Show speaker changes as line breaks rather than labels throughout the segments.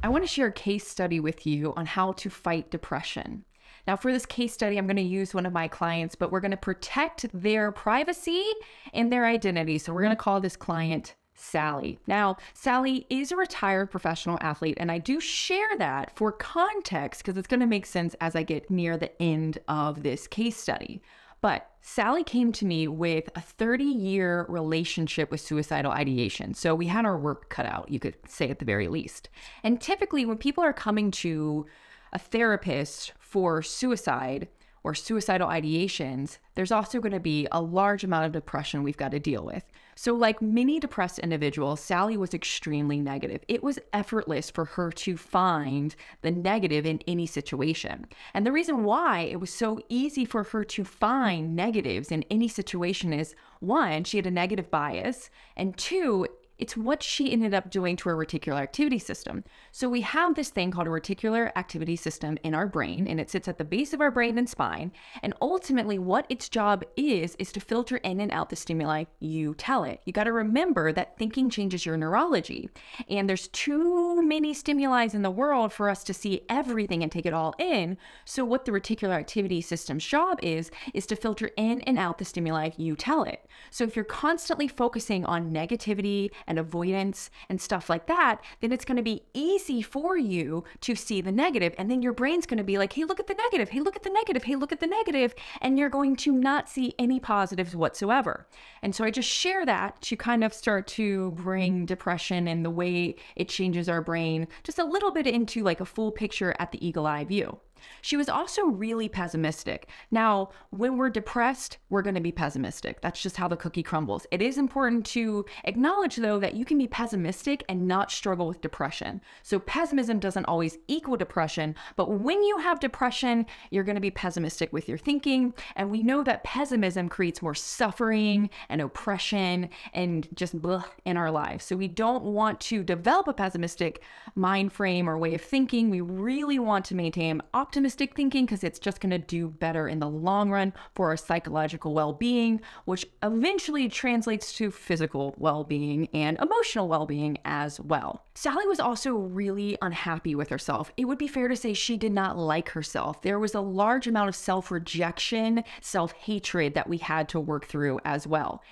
I want to share a case study with you on how to fight depression. Now, for this case study, I'm going to use one of my clients, but we're going to protect their privacy and their identity. So we're going to call this client Sally. Now, Sally is a retired professional athlete, and I do share that for context because it's going to make sense as I get near the end of this case study. But Sally came to me with a 30-year relationship with suicidal ideation. So we had our work cut out, you could say at the very least. And typically when people are coming to a therapist for suicide or suicidal ideations, there's also going to be a large amount of depression we've got to deal with. So like many depressed individuals, Sally was extremely negative. It was effortless for her to find the negative in any situation. And the reason why it was so easy for her to find negatives in any situation is, one, she had a negative bias, and two, it's what she ended up doing to her reticular activity system. So we have this thing called a reticular activity system in our brain, and it sits at the base of our brain and spine. And ultimately what its job is to filter in and out the stimuli you tell it. You got to remember that thinking changes your neurology. And there's too many stimuli in the world for us to see everything and take it all in. So what the reticular activity system's job is to filter in and out the stimuli you tell it. So if you're constantly focusing on negativity and avoidance and stuff like that, then it's going to be easy for you to see the negative. And then your brain's going to be like, hey, look at the negative. Hey, look at the negative. Hey, look at the negative. And you're going to not see any positives whatsoever. And so I just share that to kind of start to bring depression and the way it changes our brain just a little bit into like a full picture at the eagle eye view. She was also really pessimistic. Now, when we're depressed, we're going to be pessimistic. That's just how the cookie crumbles. It is important to acknowledge, though, that you can be pessimistic and not struggle with depression. So pessimism doesn't always equal depression, but when you have depression, you're going to be pessimistic with your thinking. And we know that pessimism creates more suffering and oppression and just blah in our lives. So we don't want to develop a pessimistic mind frame or way of thinking. We really want to maintain optimistic thinking because it's just going to do better in the long run for our psychological well-being, which eventually translates to physical well-being and emotional well-being as well. Sally was also really unhappy with herself. It would be fair to say she did not like herself. There was a large amount of self-rejection, self-hatred that we had to work through as well.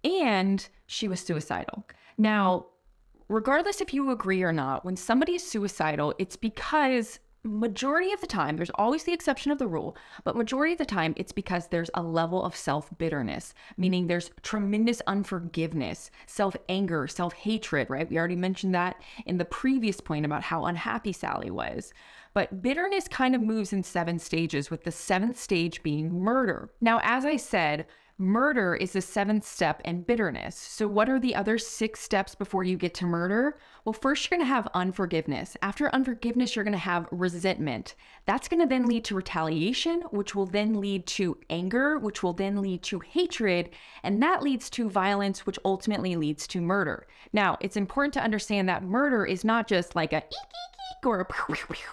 And she was suicidal. Now, regardless if you agree or not, when somebody is suicidal, it's because majority of the time, there's always the exception of the rule, but majority of the time it's because there's a level of self-bitterness, meaning there's tremendous unforgiveness, self-anger, self-hatred, right? We already mentioned that in the previous point about how unhappy Sally was. But bitterness kind of moves in 7 stages, with the 7th stage being murder. Now, as I said, murder is the 7th step in bitterness. So what are the other 6 steps before you get to murder? Well, first you're going to have unforgiveness. After unforgiveness, you're going to have resentment. That's going to then lead to retaliation, which will then lead to anger, which will then lead to hatred, and that leads to violence, which ultimately leads to murder. Now, it's important to understand that murder is not just like a eek, eek, eek, or a pew, pew, pew.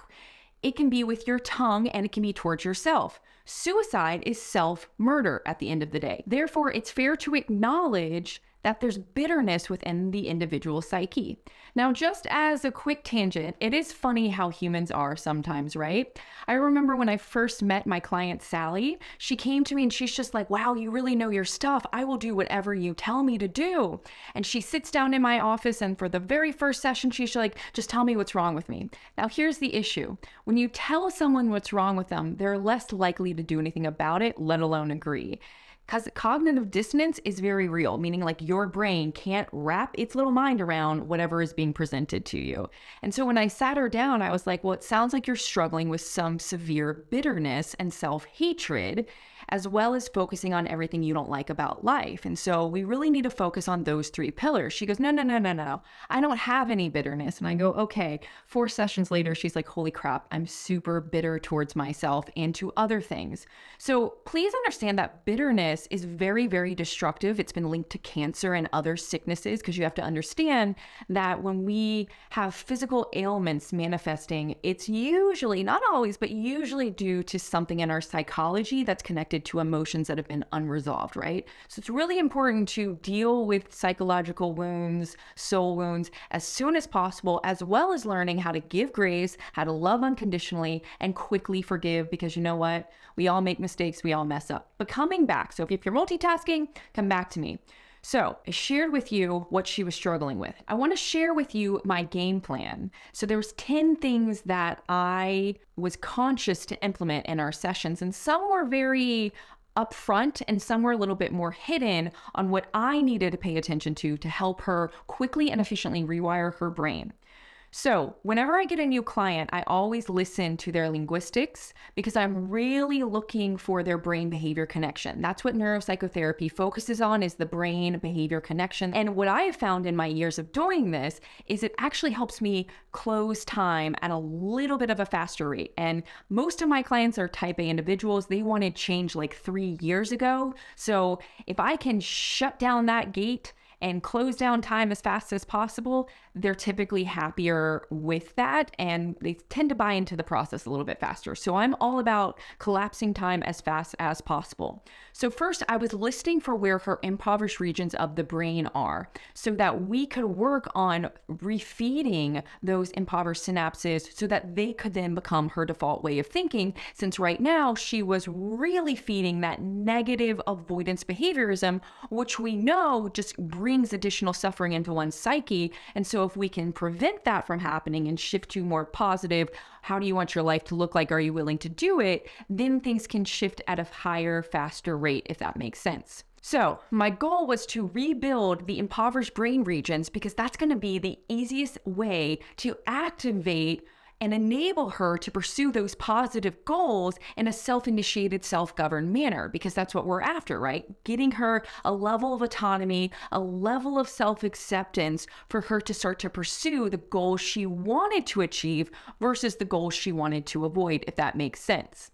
It can be with your tongue and it can be towards yourself. Suicide is self-murder at the end of the day. Therefore, it's fair to acknowledge that there's bitterness within the individual psyche. Now, just as a quick tangent, it is funny how humans are sometimes, right? I remember when I first met my client, Sally, she came to me and she's just like, wow, you really know your stuff. I will do whatever you tell me to do. And she sits down in my office, and for the very first session, she's like, just tell me what's wrong with me. Now, here's the issue. When you tell someone what's wrong with them, they're less likely to do anything about it, let alone agree. Because cognitive dissonance is very real, meaning like your brain can't wrap its little mind around whatever is being presented to you. And so when I sat her down, I was like, well, it sounds like you're struggling with some severe bitterness and self-hatred, as well as focusing on everything you don't like about life. And so we really need to focus on those 3 pillars. She goes, no, I don't have any bitterness. And I go, okay. 4 sessions later, she's like, holy crap, I'm super bitter towards myself and to other things. So please understand that bitterness hopelessness is very, very destructive. It's been linked to cancer and other sicknesses, because you have to understand that when we have physical ailments manifesting, it's usually, not always, but usually due to something in our psychology that's connected to emotions that have been unresolved, right? So it's really important to deal with psychological wounds, soul wounds, as soon as possible, as well as learning how to give grace, how to love unconditionally, and quickly forgive, because you know what? We all make mistakes, we all mess up. But coming back, so if you're multitasking, come back to me. So I shared with you what she was struggling with. I want to share with you my game plan. So there was 10 things that I was conscious to implement in our sessions, and some were very upfront and some were a little bit more hidden on what I needed to pay attention to help her quickly and efficiently rewire her brain. So whenever I get a new client, I always listen to their linguistics, because I'm really looking for their brain behavior connection. That's what neuropsychotherapy focuses on, is the brain behavior connection. And what I have found in my years of doing this is it actually helps me close time at a little bit of a faster rate. And most of my clients are type A individuals. They wanted change like 3 years ago. So if I can shut down that gate and close down time as fast as possible, they're typically happier with that, and they tend to buy into the process a little bit faster. So I'm all about collapsing time as fast as possible. So first, I was listening for where her impoverished regions of the brain are, so that we could work on refeeding those impoverished synapses so that they could then become her default way of thinking, since right now she was really feeding that negative avoidance behaviorism, which we know just brings additional suffering into one's psyche. And so if we can prevent that from happening and shift to more positive, how do you want your life to look like? Are you willing to do it? Then things can shift at a higher, faster rate, if that makes sense. So my goal was to rebuild the impoverished brain regions, because that's going to be the easiest way to activate and enable her to pursue those positive goals in a self-initiated, self-governed manner, because that's what we're after, right? Getting her a level of autonomy, a level of self-acceptance for her to start to pursue the goals she wanted to achieve versus the goals she wanted to avoid, if that makes sense.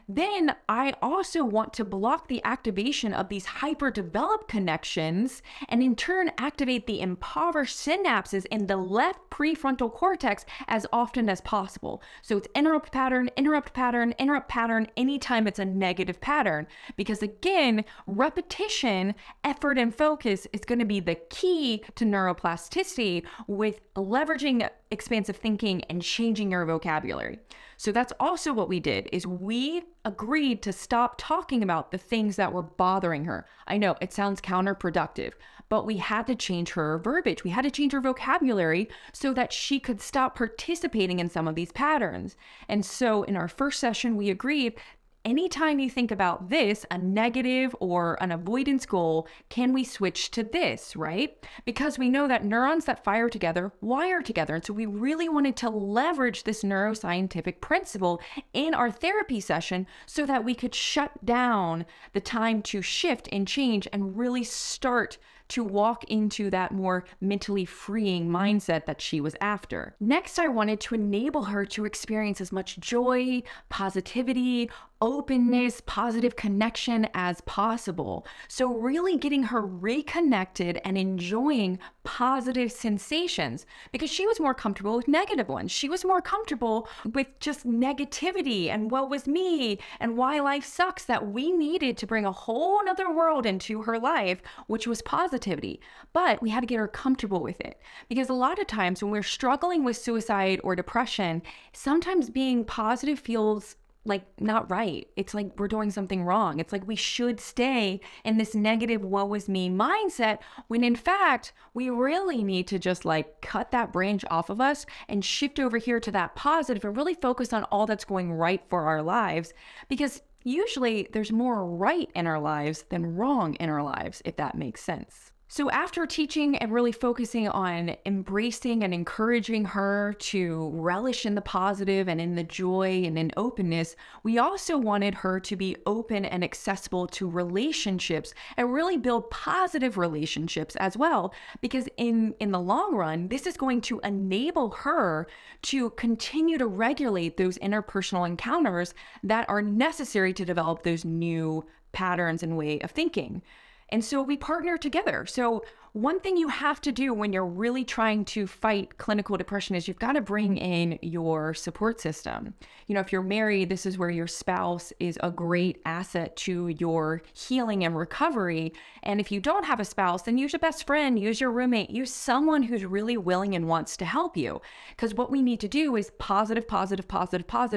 Then I also want to block the activation of these hyper-developed connections, and in turn activate the impoverished synapses in the left prefrontal cortex as often as possible. So it's interrupt pattern, interrupt pattern, interrupt pattern anytime it's a negative pattern. Because again, repetition, effort, and focus is going to be the key to neuroplasticity, with leveraging expansive thinking and changing your vocabulary. So that's also what we did, is we agreed to stop talking about the things that were bothering her. I know it sounds counterproductive, but we had to change her verbiage. We had to change her vocabulary so that she could stop participating in some of these patterns. And so in our first session, we agreed, anytime you think about this, a negative or an avoidance goal, can we switch to this, right? Because we know that neurons that fire together wire together. And so we really wanted to leverage this neuroscientific principle in our therapy session so that we could shut down the time to shift and change and really start to walk into that more mentally freeing mindset that she was after. Next, I wanted to enable her to experience as much joy, positivity, openness, positive connection as possible. So really getting her reconnected and enjoying positive sensations, because she was more comfortable with negative ones. She was more comfortable with just negativity and what was me and why life sucks, that we needed to bring a whole nother world into her life, which was positivity. But we had to get her comfortable with it, because a lot of times when we're struggling with suicide or depression, sometimes being positive feels like not right. It's like we're doing something wrong. It's like we should stay in this negative woe is me mindset, when in fact we really need to just like cut that branch off of us and shift over here to that positive and really focus on all that's going right for our lives, because usually there's more right in our lives than wrong in our lives, if that makes sense. So after teaching and really focusing on embracing and encouraging her to relish in the positive and in the joy and in openness, we also wanted her to be open and accessible to relationships and really build positive relationships as well. Because in the long run, this is going to enable her to continue to regulate those interpersonal encounters that are necessary to develop those new patterns and way of thinking. And so we partner together. So one thing you have to do when you're really trying to fight clinical depression is you've got to bring in your support system. If you're married, this is where your spouse is a great asset to your healing and recovery. And if you don't have a spouse, then use your best friend, use your roommate, use someone who's really willing and wants to help you. Because what we need to do is positive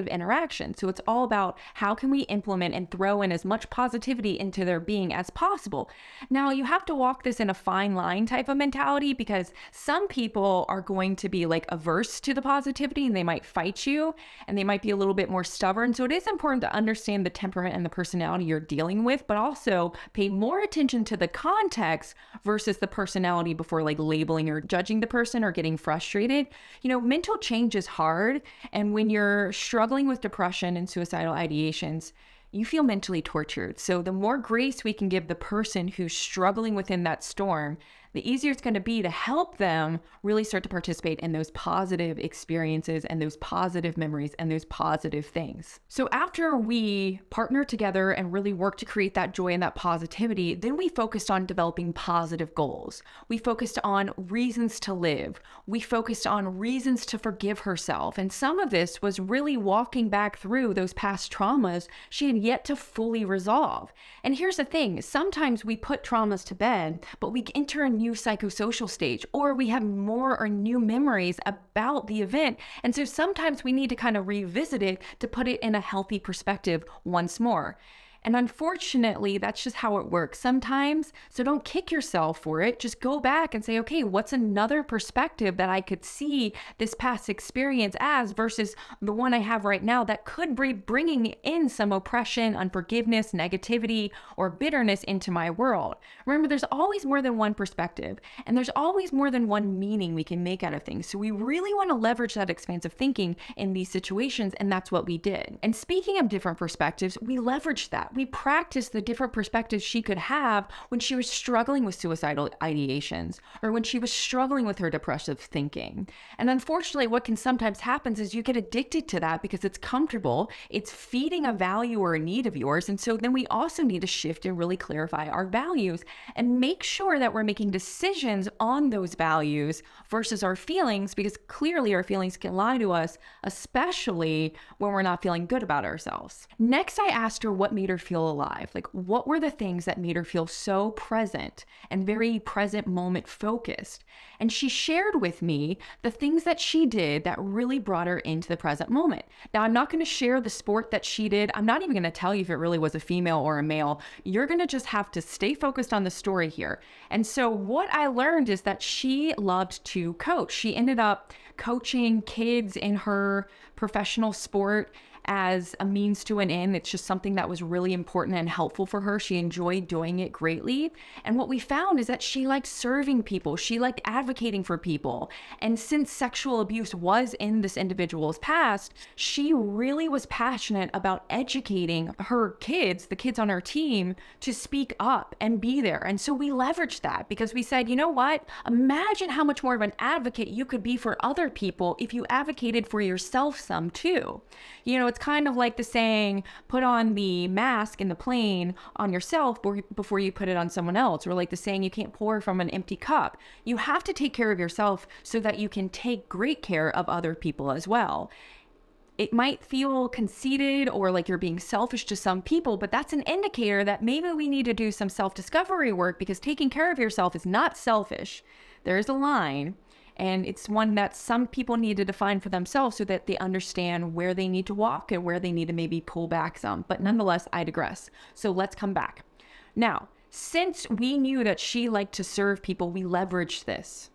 interaction. So it's all about how can we implement and throw in as much positivity into their being as possible. Now, you have to walk this in a fine line type of mentality, because some people are going to be like averse to the positivity and they might fight you and they might be a little bit more stubborn. So it is important to understand the temperament and the personality you're dealing with, but also pay more attention to the context versus the personality before like labeling or judging the person or getting frustrated. Mental change is hard. And when you're struggling with depression and suicidal ideations, you feel mentally tortured. So the more grace we can give the person who's struggling within that storm, the easier it's going to be to help them really start to participate in those positive experiences and those positive memories and those positive things. So after we partner together and really work to create that joy and that positivity, then we focused on developing positive goals. We focused on reasons to live. We focused on reasons to forgive herself. And some of this was really walking back through those past traumas she had yet to fully resolve. And here's the thing, sometimes we put traumas to bed, but we enter a new psychosocial stage, or we have more or new memories about the event. And so sometimes we need to kind of revisit it to put it in a healthy perspective once more. And unfortunately, that's just how it works sometimes. So don't kick yourself for it. Just go back and say, okay, what's another perspective that I could see this past experience as versus the one I have right now that could be bringing in some oppression, unforgiveness, negativity, or bitterness into my world. Remember, there's always more than one perspective, and there's always more than one meaning we can make out of things. So we really want to leverage that expansive thinking in these situations, and that's what we did. And speaking of different perspectives, we leveraged that. We practiced the different perspectives she could have when she was struggling with suicidal ideations or when she was struggling with her depressive thinking. And unfortunately, what can sometimes happen is you get addicted to that because it's comfortable, it's feeding a value or a need of yours. And so then we also need to shift and really clarify our values and make sure that we're making decisions on those values versus our feelings, because clearly our feelings can lie to us, especially when we're not feeling good about ourselves. Next, I asked her what made her feel alive. Like, what were the things that made her feel so present and very present moment focused? And she shared with me the things that she did that really brought her into the present moment. Now, I'm not going to share the sport that she did. I'm not even going to tell you if it really was a female or a male. You're going to just have to stay focused on the story here. And so what I learned is that she loved to coach. She ended up coaching kids in her professional sport as a means to an end. It's just something that was really important and helpful for her. She enjoyed doing it greatly. And what we found is that she liked serving people. She liked advocating for people. And since sexual abuse was in this individual's past, she really was passionate about educating her kids, the kids on her team, to speak up and be there. And so we leveraged that because we said, you know what? Imagine how much more of an advocate you could be for other people if you advocated for yourself some too. It's kind of like the saying, put on the mask in the plane on yourself before you put it on someone else. Or like the saying, you can't pour from an empty cup. You have to take care of yourself so that you can take great care of other people as well. It might feel conceited or like you're being selfish to some people, but that's an indicator that maybe we need to do some self-discovery work, because taking care of yourself is not selfish. There is a line. And it's one that some people need to define for themselves so that they understand where they need to walk and where they need to maybe pull back some. But nonetheless, I digress. So let's come back. Now, since we knew that she liked to serve people, we leveraged this.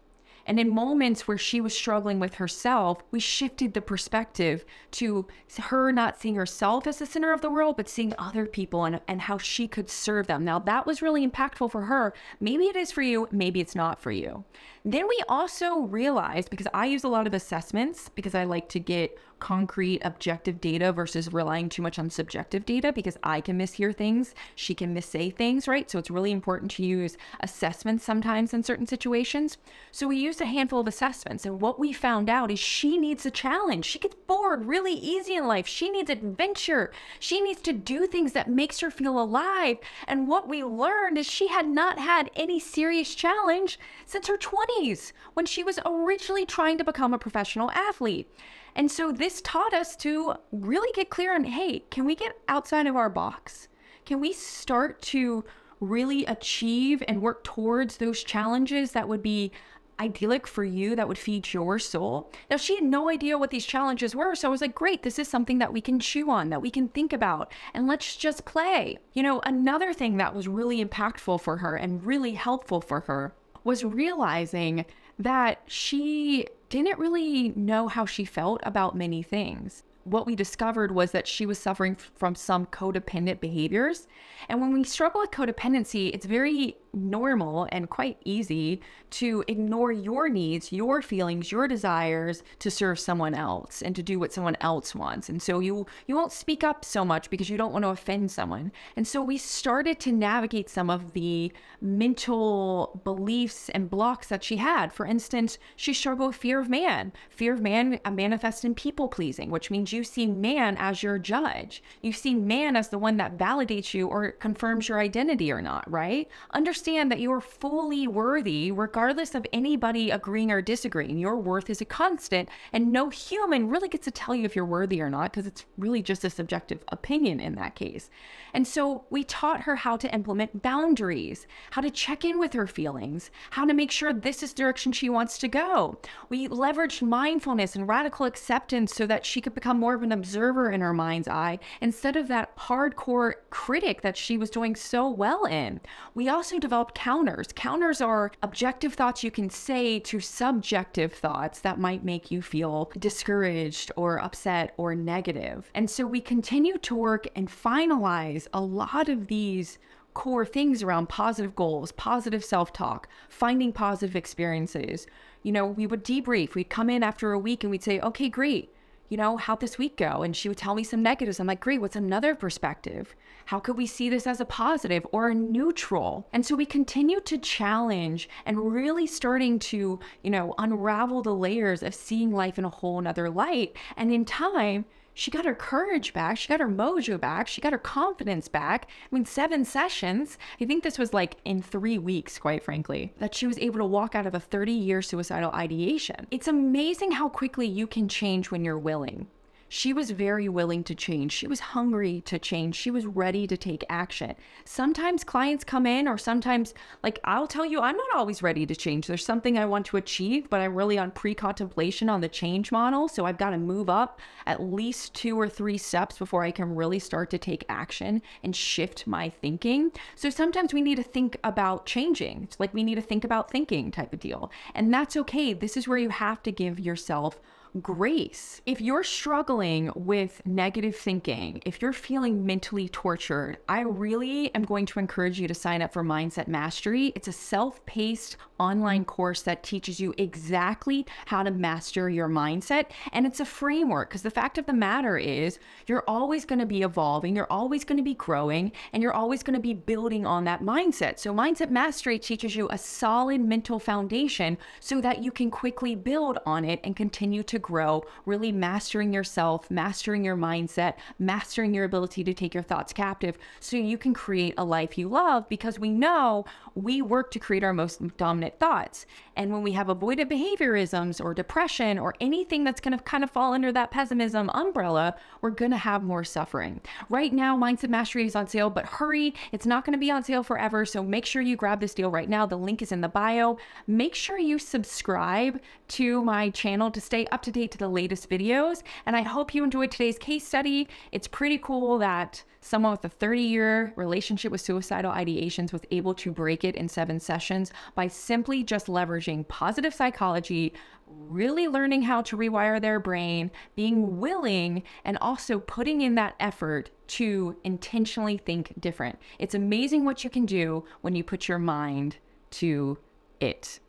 And in moments where she was struggling with herself, we shifted the perspective to her not seeing herself as the center of the world, but seeing other people and how she could serve them. Now, that was really impactful for her. Maybe it is for you, maybe it's not for you. Then we also realized, because I use a lot of assessments because I like to get concrete objective data versus relying too much on subjective data, because I can mishear things, she can missay things, right? So it's really important to use assessments sometimes in certain situations. So we used a handful of assessments, and what we found out is she needs a challenge. She gets bored really easy in life. She needs adventure. She needs to do things that makes her feel alive. And what we learned is she had not had any serious challenge since her 20s, when she was originally trying to become a professional athlete. And so this taught us to really get clear on, hey, can we get outside of our box? Can we start to really achieve and work towards those challenges that would be idyllic for you, that would feed your soul? Now, she had no idea what these challenges were. So I was like, great, this is something that we can chew on, that we can think about, and let's just play. You know, another thing that was really impactful for her and really helpful for her was realizing that she didn't really know how she felt about many things. What we discovered was that she was suffering from some codependent behaviors. And when we struggle with codependency, it's very normal and quite easy to ignore your needs, your feelings, your desires to serve someone else and to do what someone else wants. And so you won't speak up so much because you don't want to offend someone. And so we started to navigate some of the mental beliefs and blocks that she had. For instance, she struggled with fear of man. Fear of man manifests in people pleasing, which means you see man as your judge. You see man as the one that validates you or confirms your identity or not, right? Understand that you are fully worthy regardless of anybody agreeing or disagreeing. Your worth is a constant, and no human really gets to tell you if you're worthy or not, because it's really just a subjective opinion in that case. And so we taught her how to implement boundaries, how to check in with her feelings, how to make sure this is the direction she wants to go. We leveraged mindfulness and radical acceptance so that she could become more of an observer in her mind's eye instead of that hardcore critic that she was doing so well in. We also developed counters. Counters are objective thoughts you can say to subjective thoughts that might make you feel discouraged or upset or negative. And so we continue to work and finalize a lot of these core things around positive goals, positive self-talk, finding positive experiences. You know, we would debrief. We'd come in after a week and we'd say, okay, great. You know, how'd this week go? And she would tell me some negatives. I'm like, great, what's another perspective? How could we see this as a positive or a neutral? And so we continue to challenge and really starting to, you know, unravel the layers of seeing life in a whole nother light. And in time, she got her courage back. She got her mojo back. She got her confidence back. I mean, 7 sessions. I think this was like in 3 weeks, quite frankly, that she was able to walk out of a 30-year suicidal ideation. It's amazing how quickly you can change when you're willing. She was very willing to change. She was hungry to change. She was ready to take action. Sometimes clients come in, or sometimes, like, I'll tell you, I'm not always ready to change. There's something I want to achieve, but I'm really on pre-contemplation on the change model. So I've got to move up at least 2 or 3 steps before I can really start to take action and shift my thinking. So sometimes we need to think about changing. It's like we need to think about thinking type of deal. And that's okay. This is where you have to give yourself grace. If you're struggling with negative thinking, if you're feeling mentally tortured, I really am going to encourage you to sign up for Mindset Mastery. It's a self-paced online course that teaches you exactly how to master your mindset. And it's a framework, because the fact of the matter is you're always going to be evolving, you're always going to be growing, and you're always going to be building on that mindset. So Mindset Mastery teaches you a solid mental foundation so that you can quickly build on it and continue to grow, really mastering yourself, mastering your mindset, mastering your ability to take your thoughts captive so you can create a life you love, because we know we work to create our most dominant thoughts. And when we have avoidant behaviorisms or depression or anything that's going to kind of fall under that pessimism umbrella, we're going to have more suffering. Right now, Mindset Mastery is on sale, but hurry, it's not going to be on sale forever. So make sure you grab this deal right now. The link is in the bio. Make sure you subscribe to my channel to stay up to date to the latest videos. And I hope you enjoyed today's case study. It's pretty cool that someone with a 30-year relationship with suicidal ideations was able to break it in 7 sessions by simply just leveraging positive psychology, really learning how to rewire their brain, being willing, and also putting in that effort to intentionally think different. It's amazing what you can do when you put your mind to it.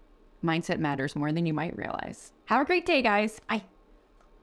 Mindset matters more than you might realize. Have a great day, guys. Bye.